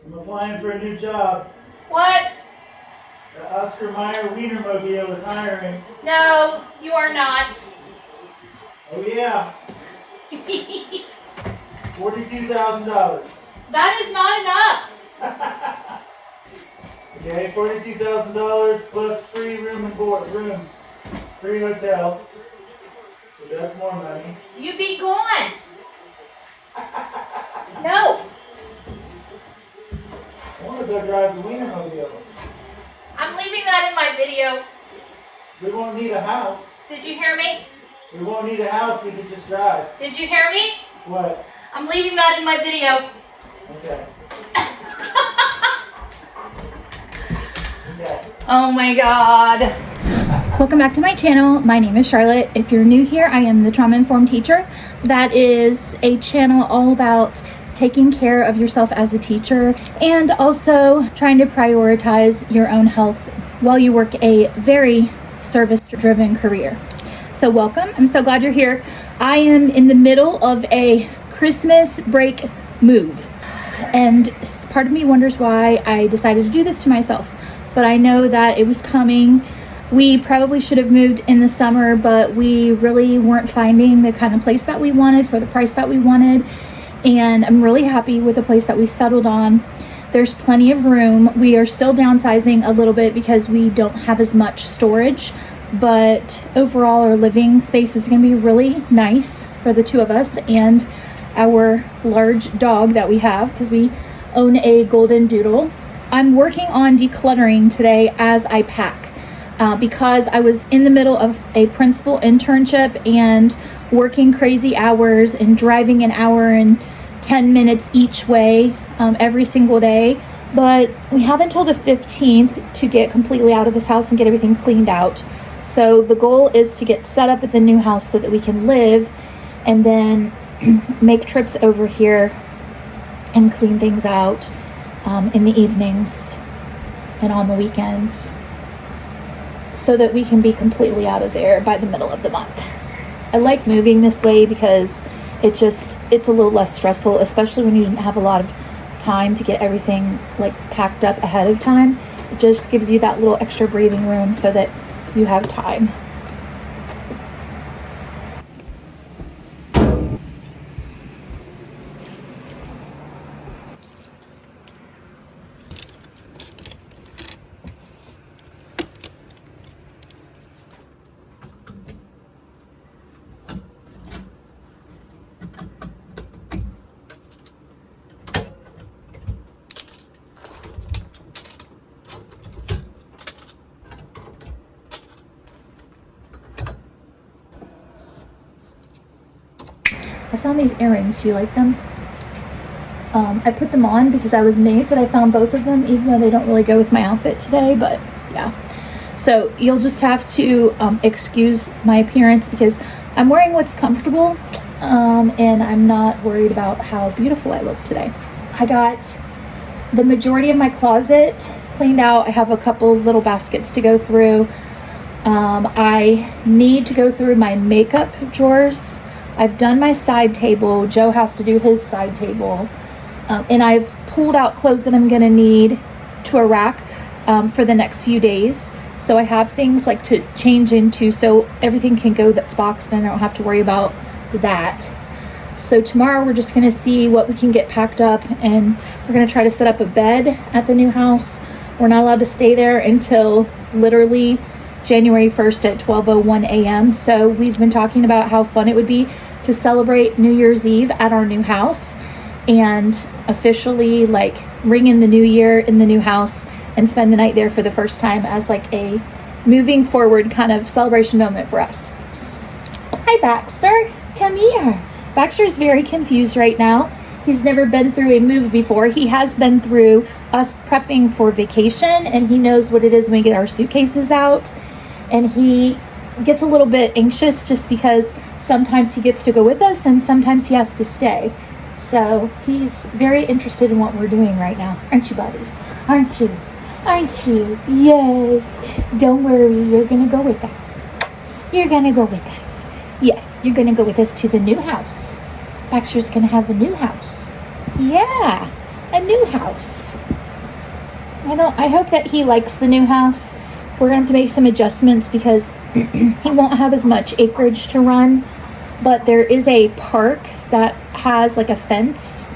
I'm applying for a new job. What? The Oscar Mayer Wienermobile is hiring. No, you are not. Oh yeah. $42,000. That is not enough. Okay, $42,000 plus free room and board, free hotel. So that's more money. You be gone. No. I want to go drive the Wienermobile. I'm leaving that in my video. We won't need a house. Did you hear me? We won't need a house. We can just drive. Did you hear me? What? I'm leaving that in my video. Okay. Okay. Oh my God. Welcome back to my channel. My name is Charlotte. If you're new here, I am the trauma-informed teacher. That is a channel all about taking care of yourself as a teacher and also trying to prioritize your own health while you work a very service-driven career. So welcome. I'm so glad you're here. I am in the middle of a Christmas break move, and part of me wonders why I decided to do this to myself, but I know that it was coming. We probably should have moved in the summer, but we really weren't finding the kind of place that we wanted for the price that we wanted. And I'm really happy with the place that we settled on. There's plenty of room. We are still downsizing a little bit because we don't have as much storage, but overall our living space is going to be really nice for the two of us and our large dog that we have because we own a golden doodle. I'm working on decluttering today as I pack because I was in the middle of a principal internship and working crazy hours and driving an hour and 10 minutes each way every single day. But we have until the 15th to get completely out of this house and get everything cleaned out. So the goal is to get set up at the new house so that we can live and then make trips over here and clean things out in the evenings and on the weekends so that we can be completely out of there by the middle of the month. I like moving this way because it's a little less stressful, especially when you didn't have a lot of time to get everything like packed up ahead of time. It just gives you that little extra breathing room so that you have time. I found these earrings. Do you like them? I put them on because I was amazed that I found both of them, even though they don't really go with my outfit today, but yeah. So you'll just have to excuse my appearance because I'm wearing what's comfortable and I'm not worried about how beautiful I look today. I got the majority of my closet cleaned out. I have a couple of little baskets to go through. I need to go through my makeup drawers. I've done my side table. Joe has to do his side table. And I've pulled out clothes that I'm gonna need to a rack for the next few days. So I have things like to change into so everything can go that's boxed and I don't have to worry about that. So tomorrow we're just gonna see what we can get packed up and we're gonna try to set up a bed at the new house. We're not allowed to stay there until literally January 1st at 12:01 a.m. So we've been talking about how fun it would be to celebrate New Year's Eve at our new house and officially like ring in the new year in the new house and spend the night there for the first time as like a moving forward kind of celebration moment for us. Hi Baxter, come here. Baxter is very confused right now. He's never been through a move before. He has been through us prepping for vacation and he knows what it is when we get our suitcases out. And he gets a little bit anxious just because sometimes he gets to go with us and sometimes he has to stay. So he's very interested in what we're doing right now. Aren't you, buddy? Aren't you? Aren't you? Yes. Don't worry. You're going to go with us. You're going to go with us. Yes, you're going to go with us to the new house. Baxter's going to have a new house. Yeah. a new house. I hope that he likes the new house. We're gonna have to make some adjustments because he won't have as much acreage to run, but there is a park that has like a fence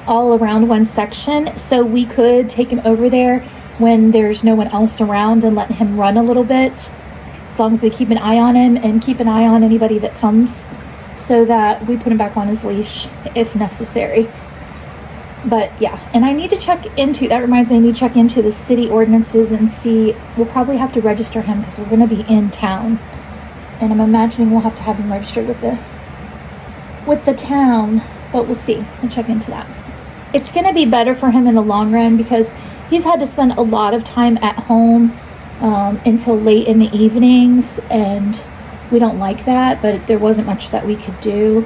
all around one section, so we could take him over there when there's no one else around and let him run a little bit, as long as we keep an eye on him and keep an eye on anybody that comes, so that we put him back on his leash if necessary. But yeah, and I need to check into, that reminds me, I need to check into the city ordinances and see, we'll probably have to register him because we're going to be in town. And I'm imagining we'll have to have him registered with the town, but we'll see. I'll check into that. It's going to be better for him in the long run because he's had to spend a lot of time at home until late in the evenings, and we don't like that, but there wasn't much that we could do.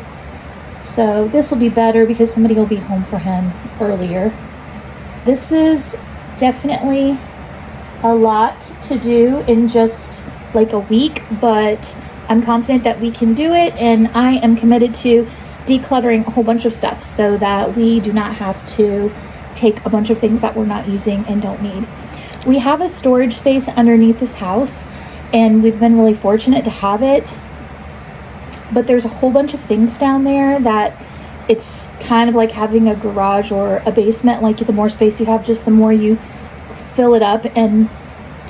So this will be better because somebody will be home for him earlier. This is definitely a lot to do in just like a week, but I'm confident that we can do it, and I am committed to decluttering a whole bunch of stuff so that we do not have to take a bunch of things that we're not using and don't need. We have a storage space underneath this house, and we've been really fortunate to have it. But there's a whole bunch of things down there that it's kind of like having a garage or a basement. Like the more space you have, just the more you fill it up. And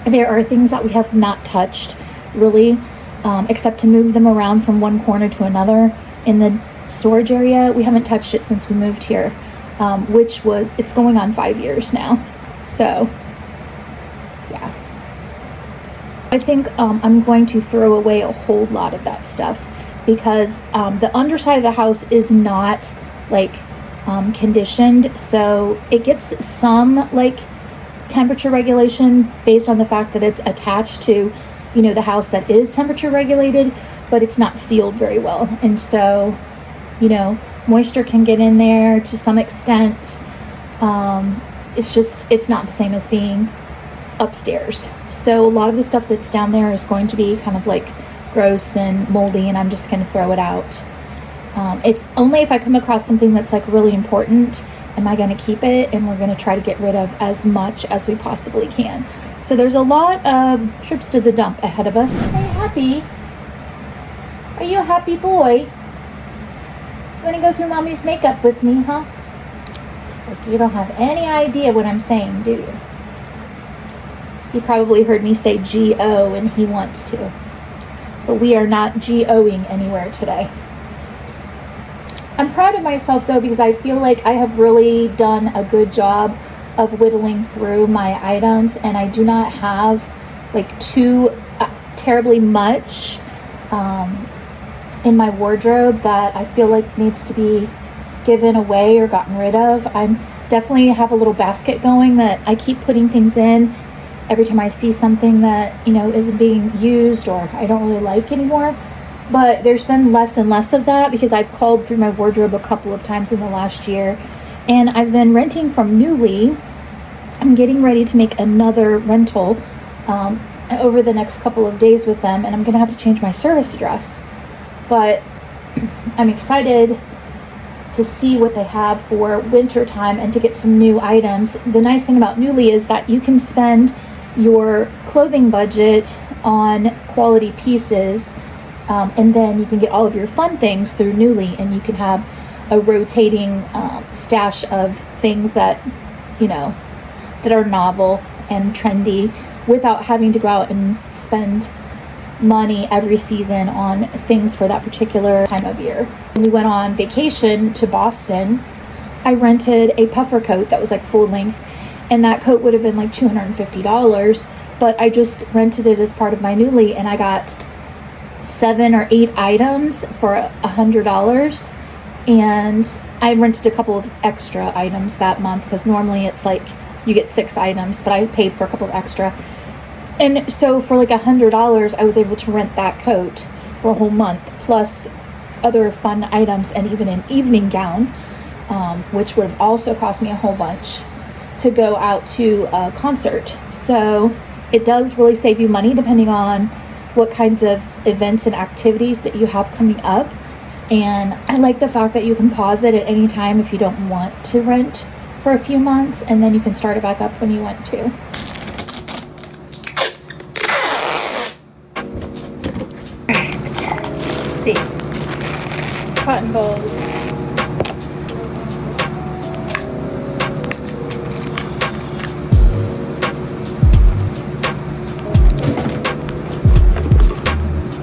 there are things that we have not touched really, except to move them around from one corner to another. In the storage area, we haven't touched it since we moved here, it's going on 5 years now. So yeah, I think I'm going to throw away a whole lot of that stuff, because the underside of the house is not like conditioned, so it gets some like temperature regulation based on the fact that it's attached to, you know, the house that is temperature regulated, but it's not sealed very well, and so, you know, moisture can get in there to some extent. It's not the same as being upstairs. So a lot of the stuff that's down there is going to be kind of like gross and moldy, and I'm just going to throw it out. It's only if I come across something that's like really important am I going to keep it, and we're going to try to get rid of as much as we possibly can. So there's a lot of trips to the dump ahead of us. Are you happy? Are you a happy boy? You want to go through mommy's makeup with me, huh? Look, you don't have any idea what I'm saying, do you? You probably heard me say G-O, and he wants to. But we are not G-O-ing anywhere today. I'm proud of myself though, because I feel like I have really done a good job of whittling through my items, and I do not have like too terribly much in my wardrobe that I feel like needs to be given away or gotten rid of. I'm definitely have a little basket going that I keep putting things in every time I see something that, you know, isn't being used or I don't really like anymore. But there's been less and less of that because I've called through my wardrobe a couple of times in the last year, and I've been renting from Nuuly. I'm getting ready to make another rental over the next couple of days with them, and I'm gonna have to change my service address. But I'm excited to see what they have for winter time and to get some new items. The nice thing about Nuuly is that you can spend your clothing budget on quality pieces, and then you can get all of your fun things through Nuuly, and you can have a rotating stash of things that, you know, that are novel and trendy without having to go out and spend money every season on things for that particular time of year. When we went on vacation to Boston, I rented a puffer coat that was like full length, and that coat would have been like $250, but I just rented it as part of my Nuuly, and I got 7 or 8 items for $100, and I rented a couple of extra items that month because normally it's like you get 6 items, but I paid for a couple of extra. And so for like $100, I was able to rent that coat for a whole month, plus other fun items and even an evening gown, which would have also cost me a whole bunch to go out to a concert. So it does really save you money depending on what kinds of events and activities that you have coming up. And I like the fact that you can pause it at any time if you don't want to rent for a few months, and then you can start it back up when you want to. Alright, let's see. Cotton balls.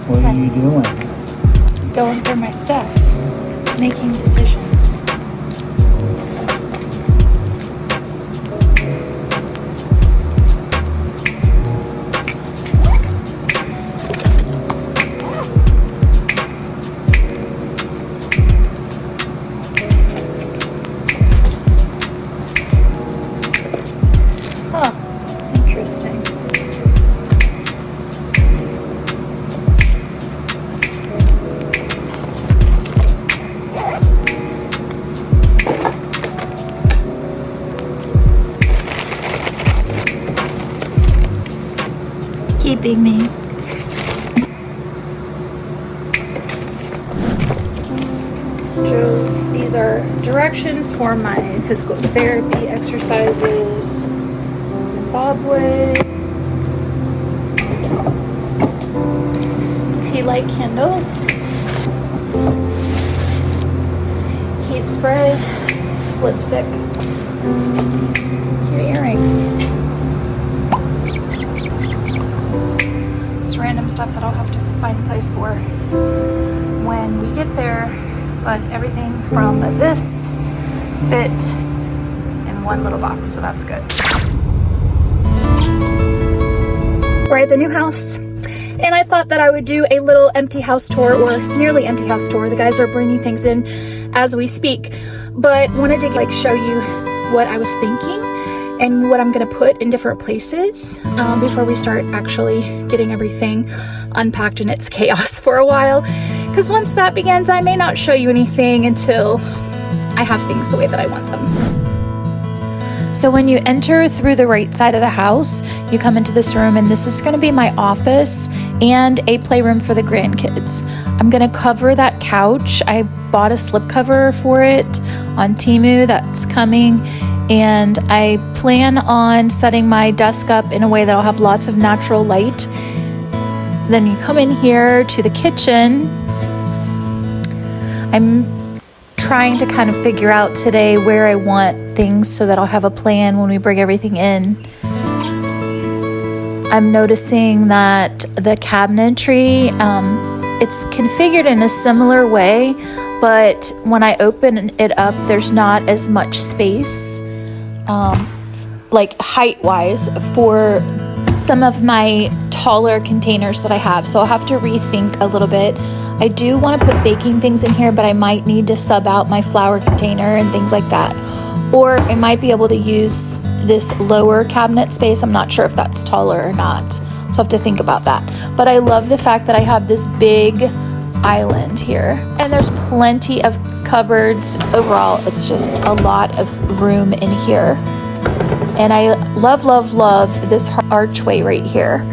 What are you doing? Going through my stuff, making decisions. Huh, interesting. Keeping these. These are directions for my physical therapy exercises. Zimbabwe. Tea light candles. Heat spray. Lipstick. Cute earrings. Random stuff that I'll have to find a place for when we get there, but everything from this fit in one little box, so that's good. We're at the new house, and I thought that I would do a little empty house tour, or nearly empty house tour. The guys are bringing things in as we speak, but wanted to show you what I was thinking and what I'm gonna put in different places before we start actually getting everything unpacked in its chaos for a while. Because once that begins, I may not show you anything until I have things the way that I want them. So when you enter through the right side of the house, you come into this room, and this is gonna be my office and a playroom for the grandkids. I'm gonna cover that couch. I bought a slipcover for it on Temu that's coming. And I plan on setting my desk up in a way that I'll have lots of natural light. Then you come in here to the kitchen. I'm trying to kind of figure out today where I want things so that I'll have a plan when we bring everything in. I'm noticing that the cabinetry, it's configured in a similar way, but when I open it up, there's not as much space. Like height-wise for some of my taller containers that I have, so I'll have to rethink a little bit. I do want to put baking things in here, but I might need to sub out my flour container and things like that, or I might be able to use this lower cabinet space. I'm not sure if that's taller or not, so I'll have to think about that. But I love the fact that I have this big island here, and there's plenty of cupboards. Overall, it's just a lot of room in here, and I love this archway right here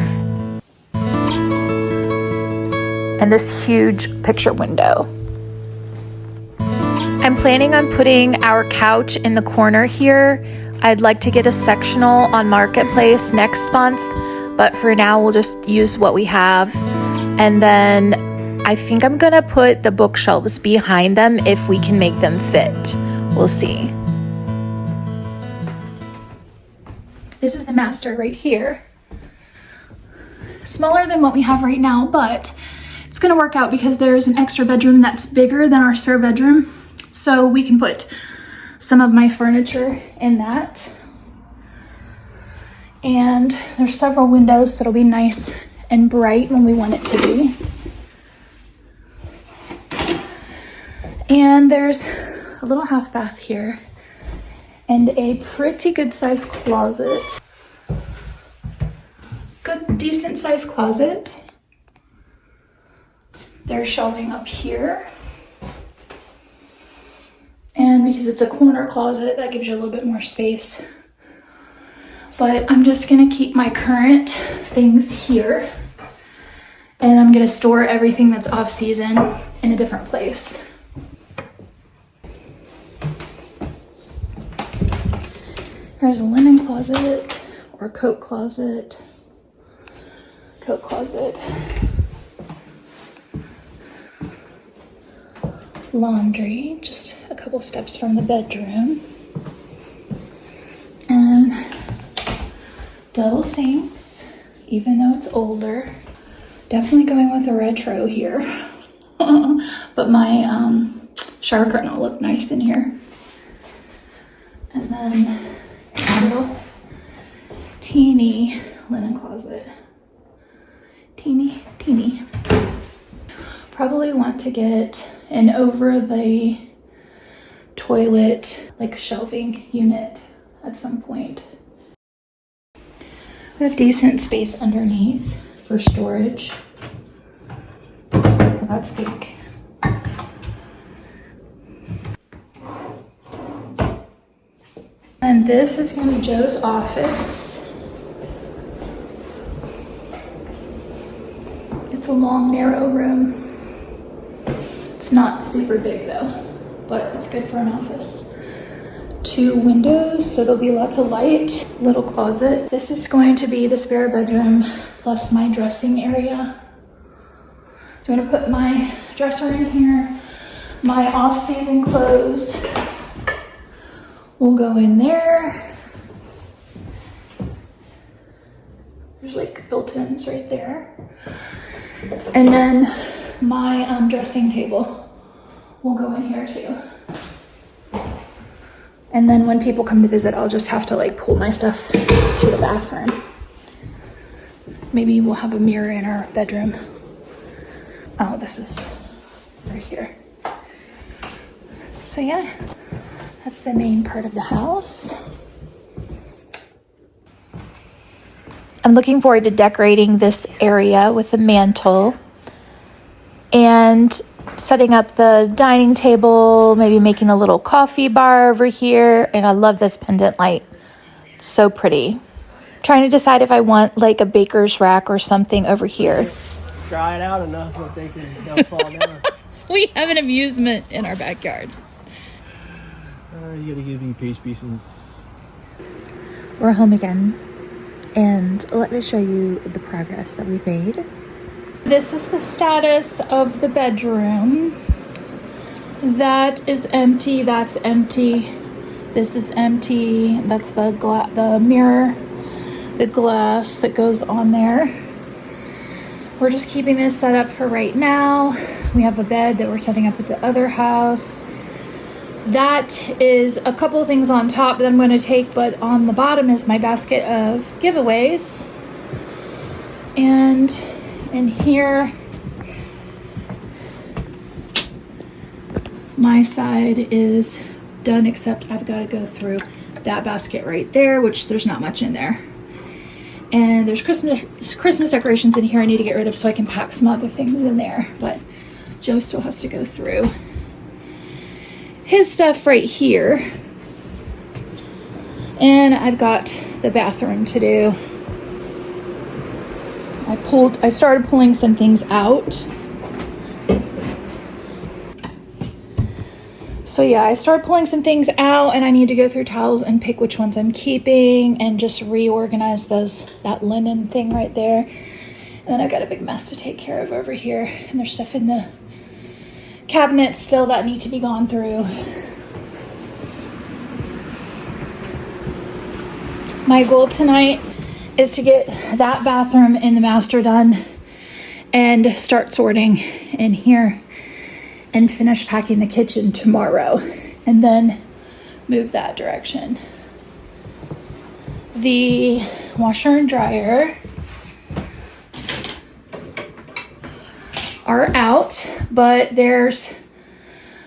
and this huge picture window. I'm planning on putting our couch in the corner here. I'd like to get a sectional on Marketplace next month, but for now we'll just use what we have. And then I think I'm gonna put the bookshelves behind them if we can make them fit. We'll see. This is the master right here. Smaller than what we have right now, but it's gonna work out because there's an extra bedroom that's bigger than our spare bedroom. So we can put some of my furniture in that. And there's several windows, so it'll be nice and bright when we want it to be. And there's a little half bath here and a pretty good sized closet. Good, decent sized closet. There's shelving up here. And because it's a corner closet, that gives you a little bit more space. But I'm just gonna keep my current things here, and I'm gonna store everything that's off season in a different place. There's a linen closet or coat closet. Coat closet. Laundry, just a couple steps from the bedroom. And double sinks, even though it's older. Definitely going with a retro here. But my shower curtain will look nice in here. And then a little teeny linen closet. Teeny. Probably want to get an over the toilet, like shelving unit at some point. We have decent space underneath for storage. Well, that's big. And this is going to be Joe's office. It's a long, narrow room. It's not super big though, but it's good for an office. 2 windows, so there'll be lots of light. Little closet. This is going to be the spare bedroom plus my dressing area. So I'm gonna put my dresser in here. My off-season clothes will go in there. There's like built-ins right there. And then my dressing table will go in here too. And then when people come to visit, I'll just have to like pull my stuff to the bathroom. Maybe we'll have a mirror in our bedroom. Oh, this is right here. So yeah, that's the main part of the house. I'm looking forward to decorating this area with the mantle and setting up the dining table, maybe making a little coffee bar over here. And I love this pendant light. It's so pretty. Trying to decide if I want like a baker's rack or something over here. Dry it out enough that they'll fall down. We have an amusement in our backyard. You gotta give me page pieces. We're home again. And let me show you the progress that we've made. This is the status of the bedroom. That is empty, that's empty. This is empty. That's the mirror, the glass that goes on there. We're just keeping this set up for right now. We have a bed that we're setting up at the other house. That is a couple things on top that I'm going to take, but on the bottom is my basket of giveaways. And in here, my side is done, except I've got to go through that basket right there, which there's not much in there. And there's Christmas decorations in here I need to get rid of so I can pack some other things in there. But Joe still has to go through his stuff right here. And I've got the bathroom to do. I started pulling some things out. So yeah, I started pulling some things out and I need to go through towels and pick which ones I'm keeping and just reorganize that linen thing right there. And then I've got a big mess to take care of over here. And there's stuff in the cabinets still that need to be gone through. My goal tonight is to get that bathroom in the master done and start sorting in here and finish packing the kitchen tomorrow and then move that direction. The washer and dryer are out, but there's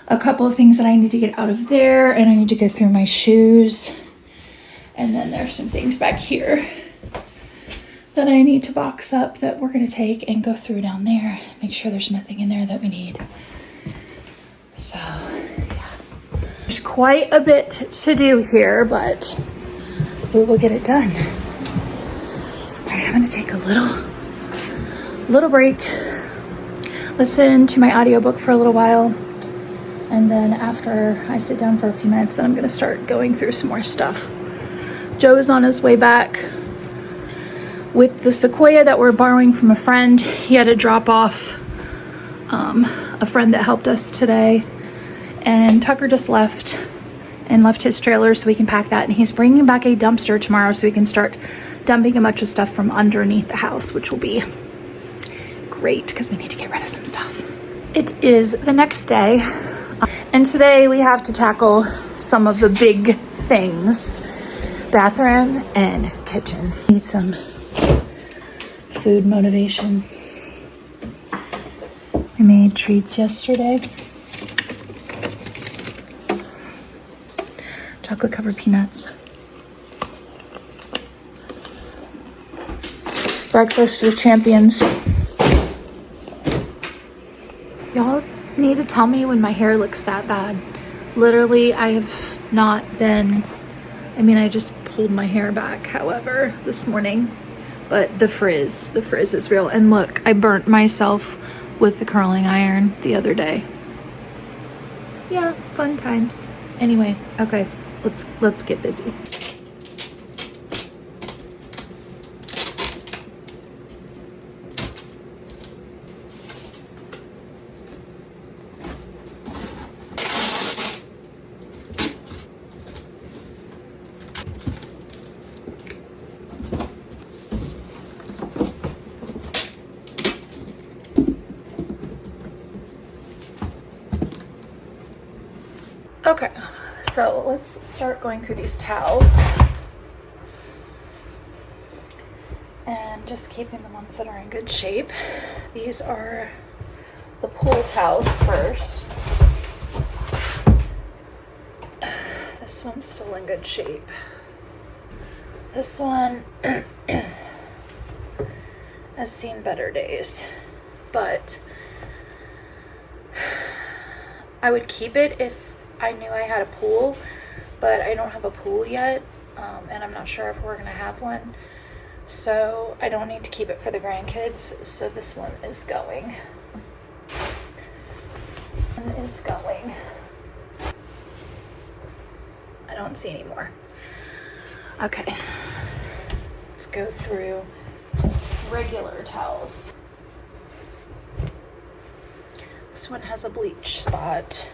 a couple of things that I need to get out of there, and I need to go through my shoes. And then there's some things back here that I need to box up that we're going to take and go through down there. Make sure there's nothing in there that we need. So, yeah. There's quite a bit to do here, but we will get it done. All right, I'm going to take a little break, listen to my audiobook for a little while, and then after I sit down for a few minutes, then I'm going to start going through some more stuff. Joe is on his way back with the Sequoia that we're borrowing from a friend. He had to drop off a friend that helped us today, and Tucker just left his trailer so we can pack that, and he's bringing back a dumpster tomorrow so we can start dumping a bunch of stuff from underneath the house, which will be great because we need to get rid of some stuff. It is the next day, and today we have to tackle some of the big things: bathroom and kitchen. Need some food motivation. I made treats yesterday. Chocolate covered peanuts. Breakfast of champions. Y'all need to tell me when my hair looks that bad. Literally, I have not been, I just pulled my hair back, however, this morning. But the frizz is real. And look, I burnt myself with the curling iron the other day. Yeah, fun times. Anyway, okay, let's get busy. Okay, so let's start going through these towels and just keeping the ones that are in good shape. These are the pool towels first. This one's still in good shape. This one has seen better days, but I would keep it if I knew I had a pool, but I don't have a pool yet, and I'm not sure if we're gonna have one, so I don't need to keep it for the grandkids. So this one is going. I don't see any more. Okay, let's go through regular towels. This one has a bleach spot.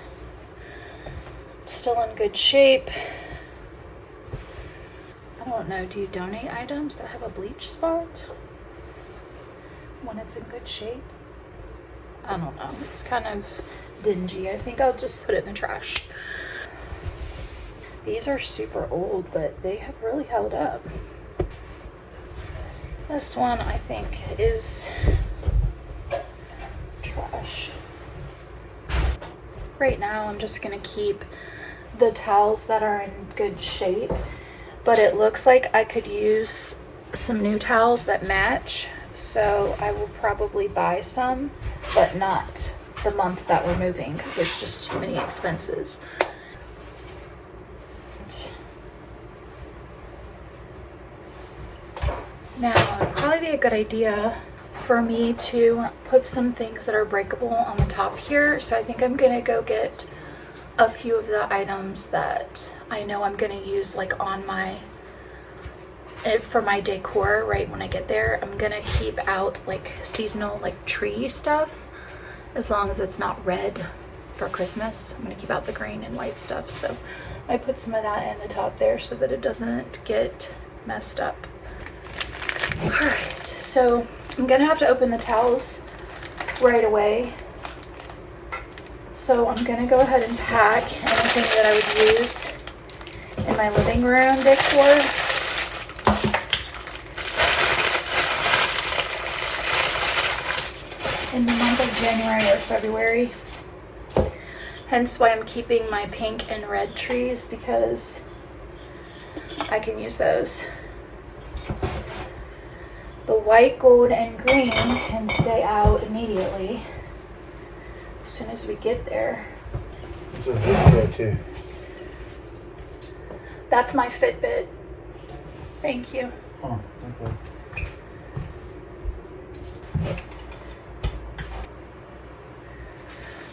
Still in good shape. I don't know, do you donate items that have a bleach spot when it's in good shape? I don't know, it's kind of dingy. I think I'll just put it in the trash. These are super old, but they have really held up. This one I think is trash. Right now I'm just gonna keep the towels that are in good shape, but it looks like I could use some new towels that match, so I will probably buy some, but not the month that we're moving because there's just too many expenses. Now it'd probably be a good idea for me to put some things that are breakable on the top here, so I think I'm gonna go get a few of the items that I know I'm gonna use like on for my decor right when I get there. I'm gonna keep out like seasonal like tree stuff as long as it's not red for Christmas. I'm gonna keep out the green and white stuff, so I put some of that in the top there so that it doesn't get messed up. All right, so I'm gonna have to open the towels right away. So I'm gonna go ahead and pack anything that I would use in my living room decor. In the month of January or February. Hence why I'm keeping my pink and red trees, because I can use those. The white, gold, and green can stay out immediately as soon as we get there. So this go too. That's my Fitbit. Thank you. Oh, okay.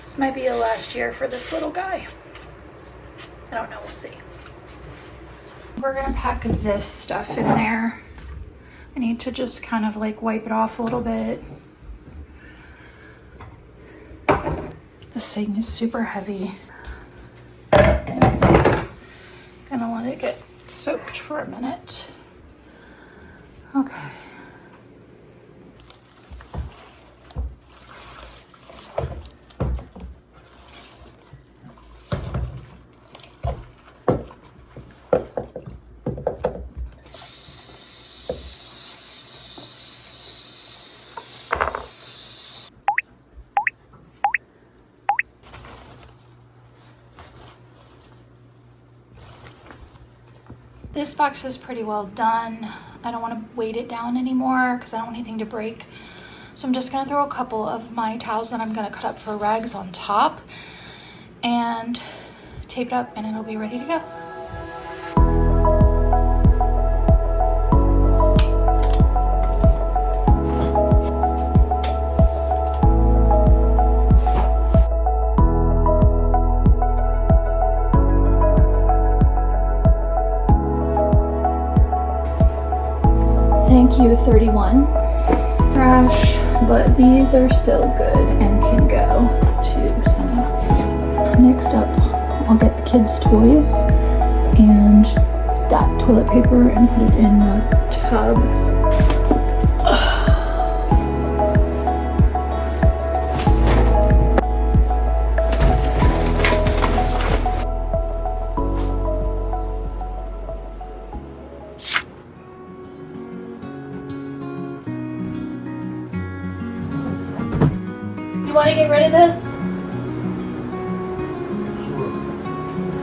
This might be the last year for this little guy. I don't know, we'll see. we're gonna pack this stuff in there. I need to just kind of like wipe it off a little bit. This thing is super heavy. Gonna let it get soaked for a minute. Okay. This box is pretty well done. I don't want to weight it down anymore because I don't want anything to break. So I'm just going to throw a couple of my towels that I'm going to cut up for rags on top and tape it up, and it'll be ready to go. Thank you, 31 trash, but these are still good and can go to someone else. Next up, I'll get the kids' toys and that toilet paper and put it in the tub. You want to get rid of this? Sure.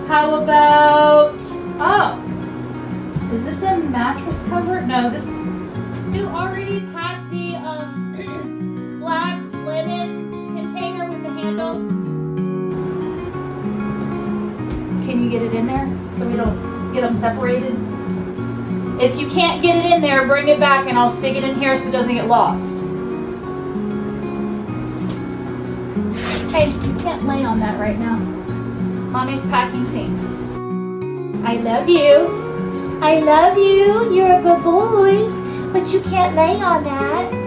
How about, oh, is this a mattress cover? No, this, you already packed the black linen container with the handles. Can you get it in there so we don't get them separated? If you can't get it in there, bring it back and I'll stick it in here so it doesn't get lost. Hey, you can't lay on that right now. Mommy's packing things. I love you. I love you. You're a good boy. But you can't lay on that.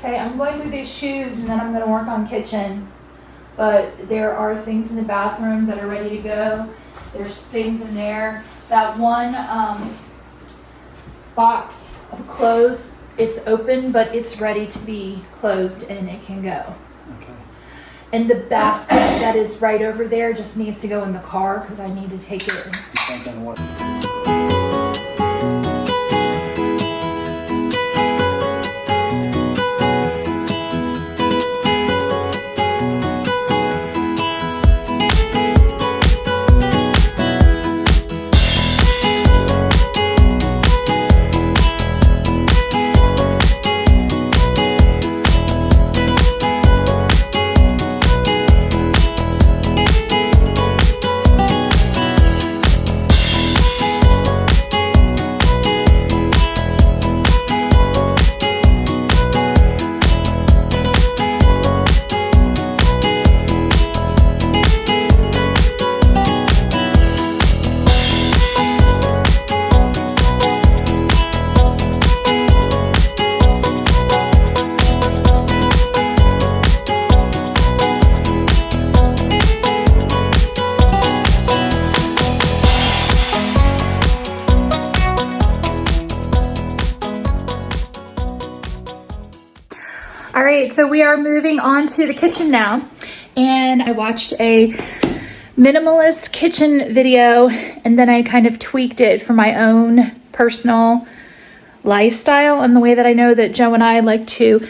Okay, I'm going through these shoes and then I'm going to work on kitchen. But there are things in the bathroom that are ready to go. There's things in there. That one box of clothes, it's open, but it's ready to be closed and it can go. Okay. And the basket that is right over there just needs to go in the car because I need to take it. You thinking what? All right, so we are moving on to the kitchen now. and I watched a minimalist kitchen video, and then I kind of tweaked it for my own personal lifestyle and the way that I know that Joe and I like to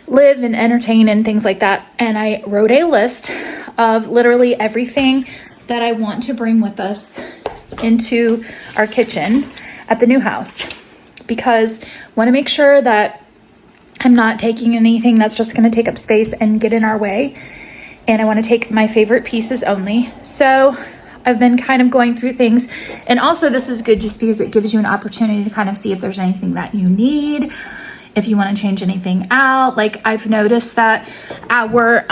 live and entertain and things like that. And I wrote a list of literally everything that I want to bring with us into our kitchen at the new house, because I want to make sure that I'm not taking anything that's just going to take up space and get in our way. And I want to take my favorite pieces only. So I've been kind of going through things. And also this is good just because it gives you an opportunity to kind of see if there's anything that you need, if you want to change anything out. Like I've noticed that our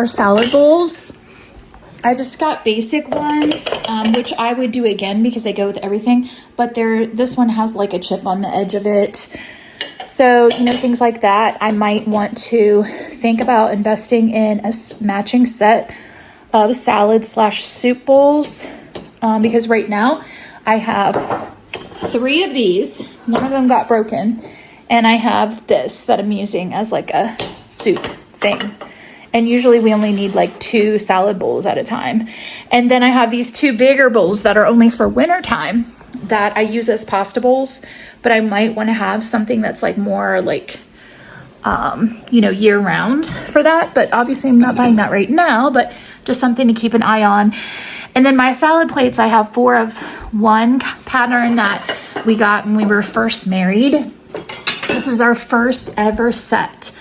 salad bowls, I just got basic ones, which I would do again because they go with everything. But this one has like a chip on the edge of it. So, you know, things like that. I might want to think about investing in a matching set of salad/soup bowls, because right now I have 3 of these. One of them got broken, and I have this that I'm using as like a soup thing. And usually we only need like 2 salad bowls at a time. And then I have these 2 bigger bowls that are only for winter time that I use as pasta bowls, but I might want to have something that's like more like, you know, year round for that. But obviously I'm not buying that right now, but just something to keep an eye on. And then my salad plates, I have 4 of one pattern that we got when we were first married. This was our first ever set.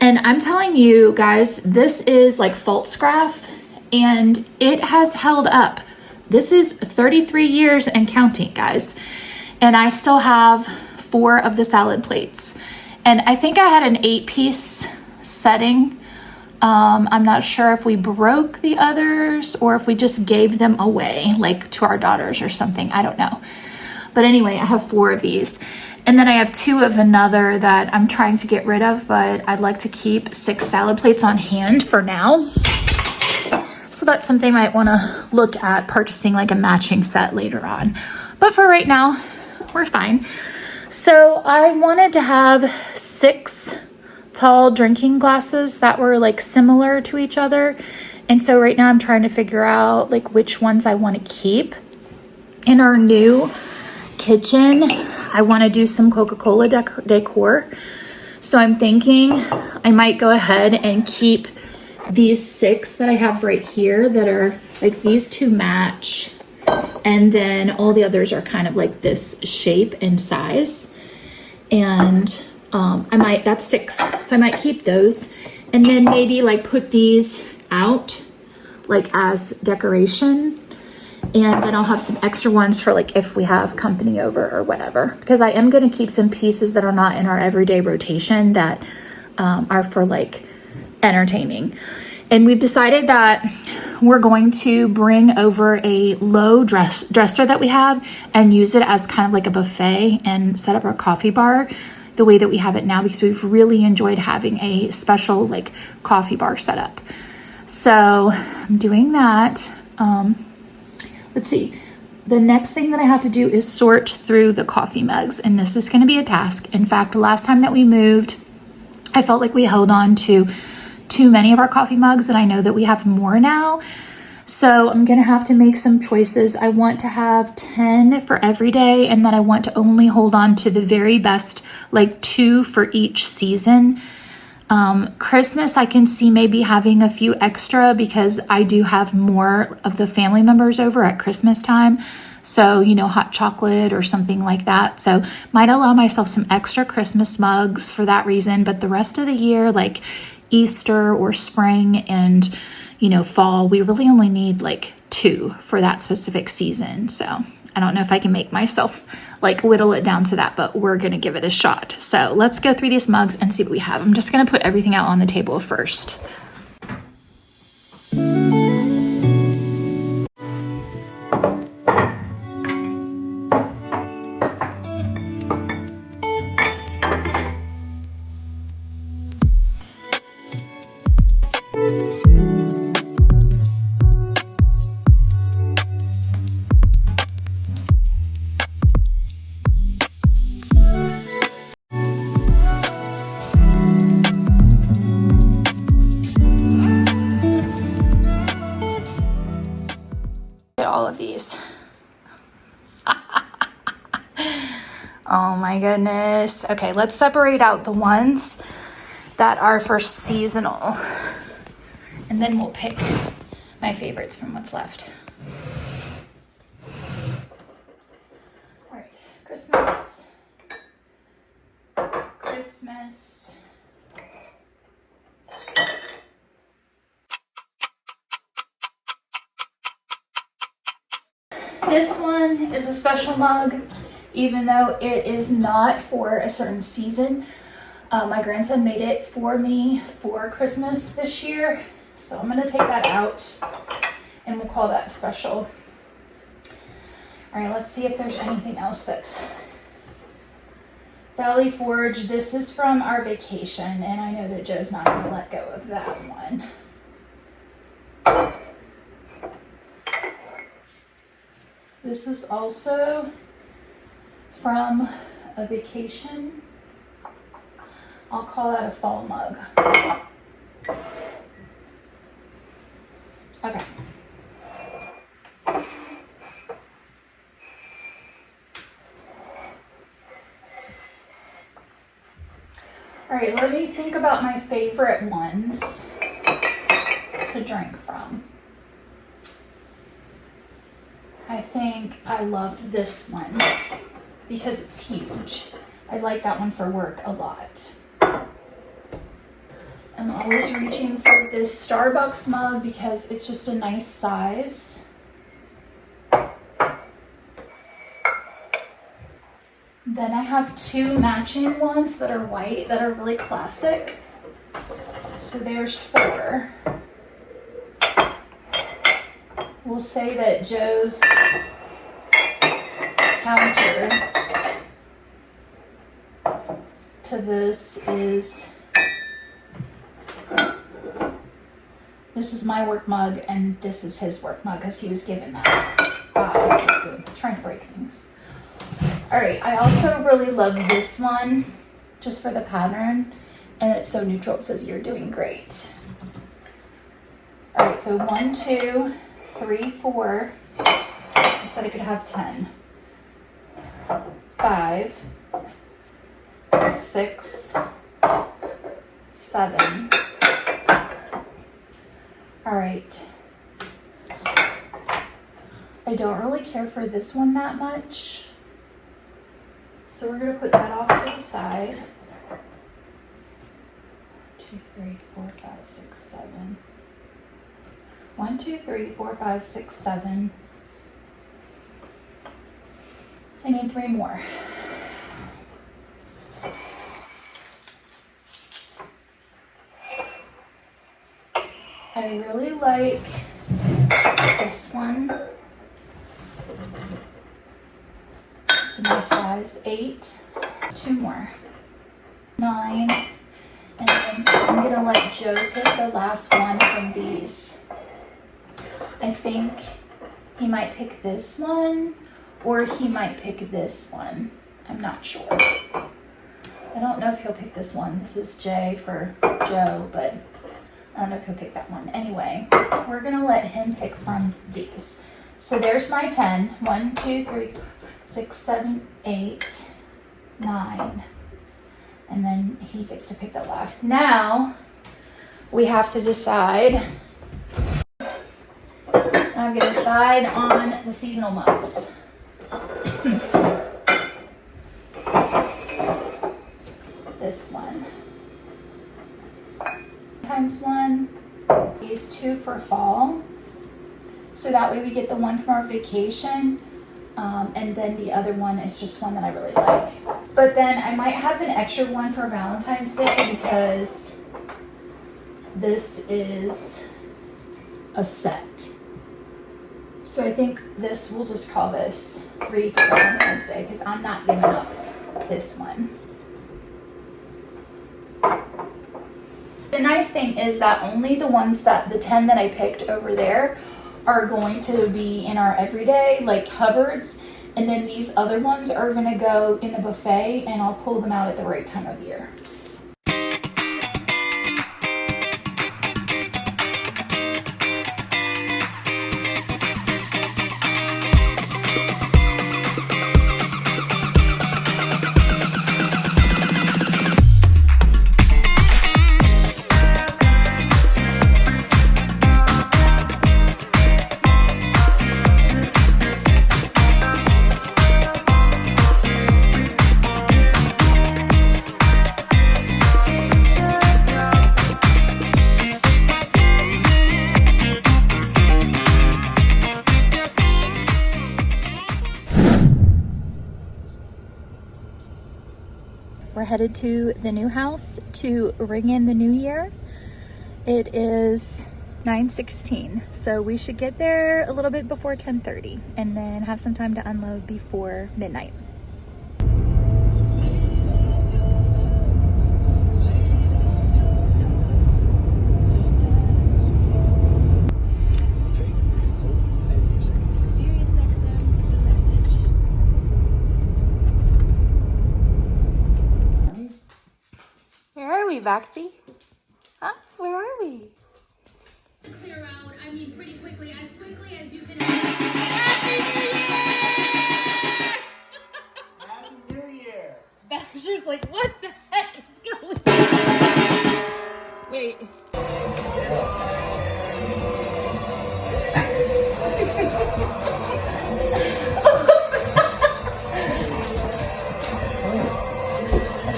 And I'm telling you guys, this is like Falstaff, and it has held up. This is 33 years and counting, guys. And I still have 4 of the salad plates. And I think I had an 8-piece setting. I'm not sure if we broke the others or if we just gave them away, like to our daughters or something. I don't know. But anyway, I have 4 of these. And then I have 2 of another that I'm trying to get rid of, but I'd like to keep 6 salad plates on hand for now. So that's something I might want to look at purchasing, like a matching set later on. But for right now, we're fine. So I wanted to have 6 tall drinking glasses that were like similar to each other. And so right now I'm trying to figure out like which ones I want to keep. In our new kitchen, I want to do some Coca-Cola decor. So I'm thinking I might go ahead and keep these 6 that I have right here that are like these 2 match. And then all the others are kind of like this shape and size. And that's 6. So I might keep those. And then maybe like put these out like as decoration. And then I'll have some extra ones for like if we have company over or whatever. Because I am going to keep some pieces that are not in our everyday rotation that are for like entertaining. And we've decided that we're going to bring over a low dresser that we have and use it as kind of like a buffet and set up our coffee bar the way that we have it now, because we've really enjoyed having a special like coffee bar set up. So I'm doing that. Let's see. The next thing that I have to do is sort through the coffee mugs, and this is going to be a task. In fact, the last time that we moved, I felt like we held on to too many of our coffee mugs, and I know that we have more now. So I'm going to have to make some choices. I want to have 10 for every day, and then I want to only hold on to the very best, like 2 for each season. Christmas, I can see maybe having a few extra because I do have more of the family members over at Christmas time. So, you know, hot chocolate or something like that. So might allow myself some extra Christmas mugs for that reason. But the rest of the year, like Easter or spring and, you know, fall, we really only need like 2 for that specific season. So I don't know if I can make myself like whittle it down to that, but we're going to give it a shot. So let's go through these mugs and see what we have. I'm just going to put everything out on the table first. all of these. Oh my goodness. Okay, let's separate out the ones that are for seasonal. And then we'll pick my favorites from what's left. All right, Christmas. Christmas. This one is a special mug, even though it is not for a certain season. My grandson made it for me for Christmas this year, so I'm gonna take that out and we'll call that special. All right, let's see if there's anything else that's Valley Forge. This is from our vacation, and I know that Joe's not gonna let go of that one. This is also from a vacation. I'll call that a fall mug. Okay. All right, let me think about my favorite ones to drink from. I think I love this one because it's huge. I like that one for work a lot. I'm always reaching for this Starbucks mug because it's just a nice size. Then I have two matching ones that are white that are really classic. So there's 4. We'll say that Joe's counter to this is my work mug and this is his work mug because he was given that. I'm trying to break things. All right, I also really love this one just for the pattern, and it's so neutral. It says you're doing great. All right, so 1, 2, 3, 4. I said I could have 10. 5, 6, 7. All right. I don't really care for this one that much, so we're gonna put that off to the side. 2, 3, 4, 5, 6, 7. 1, 2, 3, 4, 5, 6, 7. I need 3 more. I really like this one. It's a nice size, 8. 2 more. 9. And then I'm gonna let Joe pick the last one from these. I think he might pick this one, or he might pick this one. I'm not sure. I don't know if he'll pick this one. This is J for Joe, but I don't know if he'll pick that one. Anyway, we're gonna let him pick from these. So there's my 10. 1, 2, 3, 6, 7, 8, 9. And then he gets to pick the last. Now, we have to decide. I'm gonna decide on the seasonal mugs. This one. Times 1. These 2 for fall. So that way we get the one from our vacation. And then the other one is just one that I really like. But then I might have an extra one for Valentine's Day because this is a set. So I think this, we'll just call this 3 for Valentine's Day because I'm not giving up this one. The nice thing is that only the ones that, the 10 that I picked over there are going to be in our everyday, like cupboards. And then these other ones are gonna go in the buffet and I'll pull them out at the right time of year. headed to the new house to ring in the new year. It is 9:16, so we should get there a little bit before 10:30 and then have some time to unload before midnight. Where are we, Baxi? Huh? Where are we? Clear out, I mean pretty quickly as you can. Happy New Year! Baxter's like, what the heck is going on? Wait.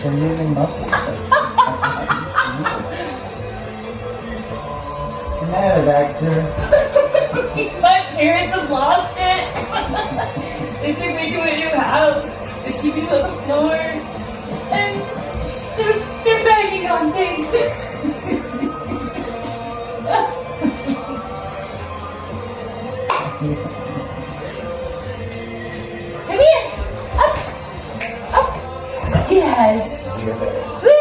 I'm moving muscles. What's the matter, Baxter? My parents have lost it. They took me to a new house. The TV's on the floor. And they're banging on things. Come here. Up. Up. Yes. Woo.